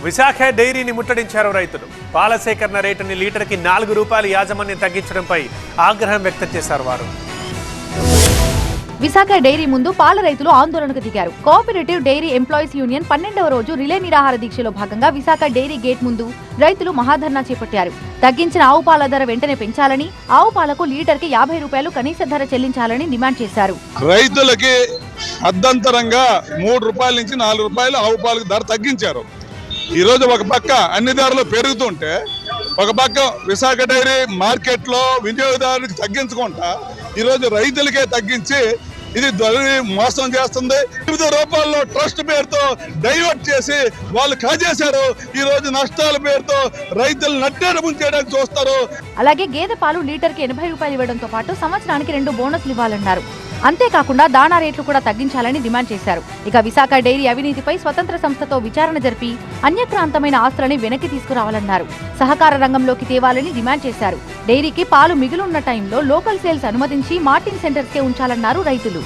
విశాఖ డైరీని ముట్టడించారు రైతులు. పాల సేకరణ రేటుని లీటర్కి ₹4 యాజమాన్యం తగ్గించడంపై ఆగ్రహం వ్యక్తం చేశారు వారు. విశాఖ డైరీ ముందు పాల రైతులు ఆందోళనకు దిగారు. కోఆపరేటివ్ డైరీ ఎంప్లాయీస్ యూనియన్ 12వ రోజు రిలే నిరాహార దీక్షలో భాగంగా విశాఖ డైరీ గేట్ ముందు రైతులు మహాధర్నా చేపట్టారు. తగ్గించిన ఆవు పాల ధర వెంటనే పెంచాలని, ఆవు పాలకు లీటర్కి ₹50 కనీస ధర చెల్లించాలని డిమాండ్ చేశారు. రైతులకి అర్ధంతరంగా ₹3 నుంచి ₹4 ఆవు పాలకు ధర తగ్గించారు. ఈ రోజు ఒక పక్క అన్ని ధరలు పెరుగుతుంటే, ఒక పక్క విశాఖ డైరీ మార్కెట్ లో వినియోగదారునికి తగ్గించుకుంటా ఈరోజు రైతులకే తగ్గించి ఇది మోసం చేస్తుంది. ₹9 ట్రస్ట్ పేరుతో డైవర్ట్ చేసి వాళ్ళు కాజేశారు. ఈ రోజు నష్టాల పేరుతో రైతులు నట్టేట ముంచేయడానికి చూస్తారు. అలాగే గేదె పాలు లీటర్కి ₹80 ఇవ్వడంతో పాటు సంవత్సరానికి 2 బోనస్లు ఇవ్వాలన్నారు. అంతేకాకుండా దాణా రేట్లు కూడా తగ్గించాలని డిమాండ్ చేశారు. ఇక విశాఖ డైరీ అవినీతిపై స్వతంత్ర సంస్థతో విచారణ జరిపి అన్యక్రాంతమైన ఆస్తులని వెనక్కి తీసుకురావాలన్నారు. సహకార రంగంలోకి తేవాలని డిమాండ్ చేశారు. డైరీకి పాలు మిగిలిన్న టైంలో లోకల్ సేల్స్ అనుమతించి మార్టిన్ సెంటర్స్కే ఉంచాలన్నారు రైతులు.